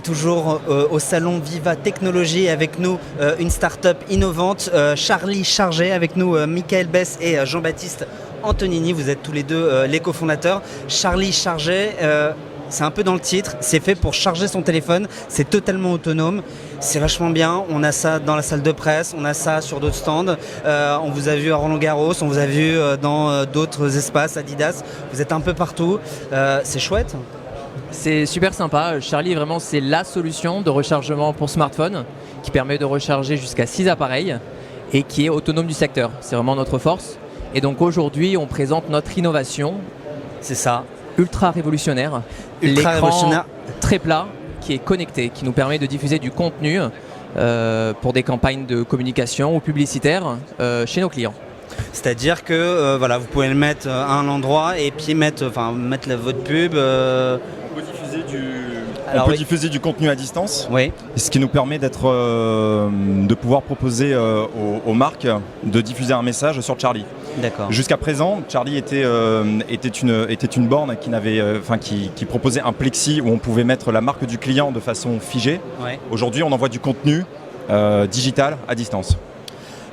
toujours au salon Viva Technologie, avec nous une start-up innovante, Charlie Chargé, avec nous Michael Bess et Jean-Baptiste Antonini. Vous êtes tous les deux les cofondateurs. Charlie Chargé, c'est un peu dans le titre, c'est fait pour charger son téléphone, c'est totalement autonome, c'est vachement bien. On a ça dans la salle de presse, on a ça sur d'autres stands, on vous a vu à Roland-Garros, on vous a vu dans d'autres espaces, Adidas, vous êtes un peu partout, c'est chouette. C'est super sympa. Charlie, vraiment, c'est la solution de rechargement pour smartphone qui permet de recharger jusqu'à 6 appareils et qui est autonome du secteur. C'est vraiment notre force. Et donc aujourd'hui, on présente notre innovation. C'est ça. Ultra révolutionnaire. L'écran très plat qui est connecté, qui nous permet de diffuser du contenu pour des campagnes de communication ou publicitaires chez nos clients. C'est-à-dire que voilà, vous pouvez le mettre à un endroit et puis mettre votre pub. On peut diffuser du contenu à distance, oui. Ce qui nous permet de pouvoir proposer aux marques de diffuser un message sur Charlie. D'accord. Jusqu'à présent, Charlie était une borne qui proposait un plexi où on pouvait mettre la marque du client de façon figée. Ouais. Aujourd'hui, on envoie du contenu digital à distance.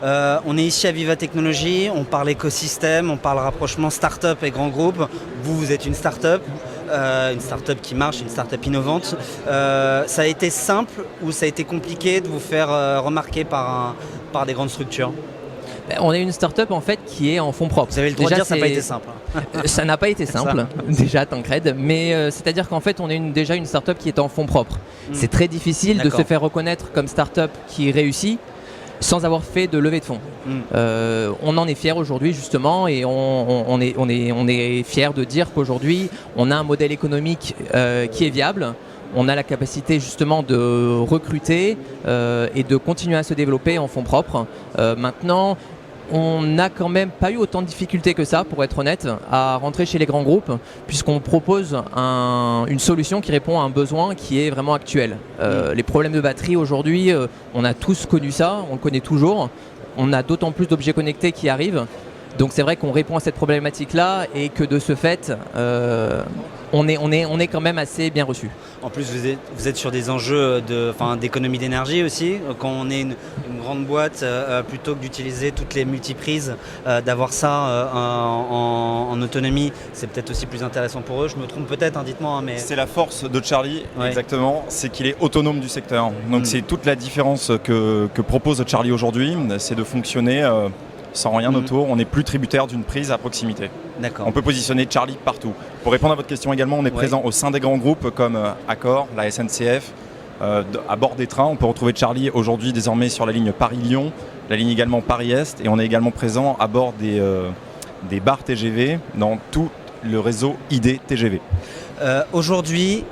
On est ici à Viva Technologie, on parle écosystème, on parle rapprochement start-up et grands groupes. Vous êtes une start-up qui marche, une start-up innovante. Ça a été simple ou ça a été compliqué de vous faire remarquer par des grandes structures ? On est une start-up en fait qui est en fonds propres. Vous avez le droit de dire que ça n'a pas été simple. Ça n'a pas été simple, déjà, Tancred, mais c'est-à-dire qu'en fait on est déjà une start-up qui est en fonds propres. C'est très difficile de se faire reconnaître comme start-up qui réussit sans avoir fait de levée de fonds. On en est fiers aujourd'hui justement et on est fiers de dire qu'aujourd'hui on a un modèle économique qui est viable. On a la capacité justement de recruter et de continuer à se développer en fonds propres. Maintenant, on n'a quand même pas eu autant de difficultés que ça, pour être honnête, à rentrer chez les grands groupes, puisqu'on propose une solution qui répond à un besoin qui est vraiment actuel. Les problèmes de batterie aujourd'hui, on a tous connu ça, on le connaît toujours. On a d'autant plus d'objets connectés qui arrivent. Donc c'est vrai qu'on répond à cette problématique-là et que de ce fait, on est quand même assez bien reçu. En plus, vous êtes sur des enjeux d'économie d'énergie aussi. Quand on est une grande boîte, plutôt que d'utiliser toutes les multiprises, d'avoir ça en autonomie, c'est peut-être aussi plus intéressant pour eux. Je me trompe peut-être, dites-moi. Mais... C'est la force de Charlie, ouais. Exactement, c'est qu'il est autonome du secteur. Donc c'est toute la différence que propose Charlie aujourd'hui, c'est de fonctionner sans rien autour, on n'est plus tributaire d'une prise à proximité. D'accord. On peut positionner Charlie partout. Pour répondre à votre question également, on est présent au sein des grands groupes comme Accor, la SNCF, à bord des trains. On peut retrouver Charlie aujourd'hui désormais sur la ligne Paris-Lyon, la ligne également Paris-Est, et on est également présent à bord des bars TGV dans tout le réseau ID TGV. Aujourd'hui,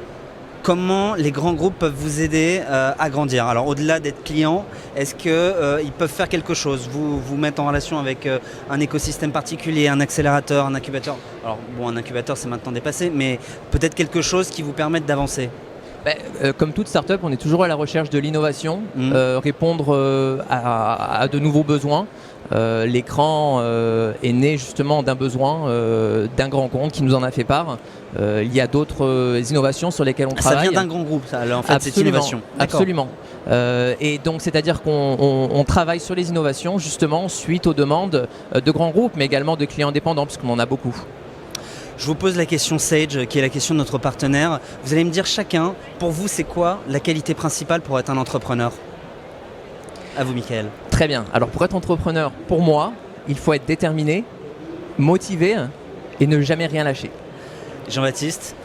comment les grands groupes peuvent vous aider à grandir ? Alors au-delà d'être client, est-ce qu'ils peuvent faire quelque chose ? Vous mettre en relation avec un écosystème particulier, un accélérateur, un incubateur ? Alors bon, un incubateur c'est maintenant dépassé, mais peut-être quelque chose qui vous permette d'avancer ? Comme toute start-up, on est toujours à la recherche de l'innovation, répondre à de nouveaux besoins. L'écran est né justement d'un besoin d'un grand compte qui nous en a fait part. Il y a d'autres innovations sur lesquelles on travaille. Ça vient d'un grand groupe, ça, en fait, cette innovation. Absolument. Et donc, c'est-à-dire qu'on travaille sur les innovations justement suite aux demandes de grands groupes, mais également de clients indépendants, puisqu'on en a beaucoup. Je vous pose la question Sage, qui est la question de notre partenaire. Vous allez me dire chacun, pour vous, c'est quoi la qualité principale pour être un entrepreneur ? À vous, Michael. Très bien. Alors, pour être entrepreneur, pour moi, il faut être déterminé, motivé et ne jamais rien lâcher. Jean-Baptiste ?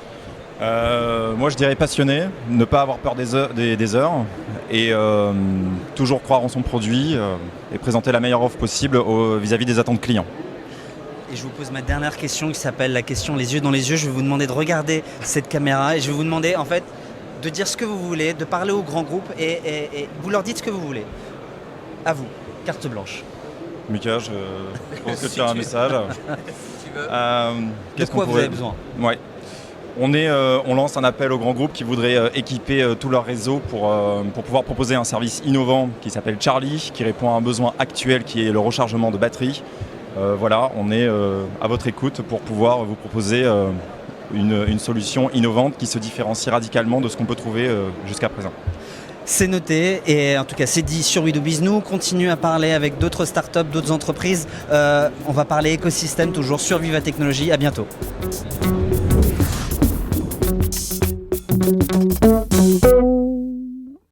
Moi, je dirais passionné, ne pas avoir peur des heures et toujours croire en son produit et présenter la meilleure offre possible vis-à-vis des attentes clients. Et je vous pose ma dernière question qui s'appelle la question les yeux dans les yeux. Je vais vous demander de regarder cette caméra et je vais vous demander en fait de dire ce que vous voulez, de parler aux grands groupes et vous leur dites ce que vous voulez. À vous, carte blanche. Mika, je pense que tu as un message. Si tu veux. De quoi vous avez besoin ? Ouais. On lance un appel aux grands groupes qui voudraient équiper tout leur réseau pour pouvoir proposer un service innovant qui s'appelle Charlie, qui répond à un besoin actuel qui est le rechargement de batterie. Voilà, on est à votre écoute pour pouvoir vous proposer une solution innovante qui se différencie radicalement de ce qu'on peut trouver jusqu'à présent. C'est noté, et en tout cas c'est dit sur WeDoBiz. Nous on continue à parler avec d'autres startups, d'autres entreprises. On va parler écosystème toujours sur Viva Technologies. À bientôt.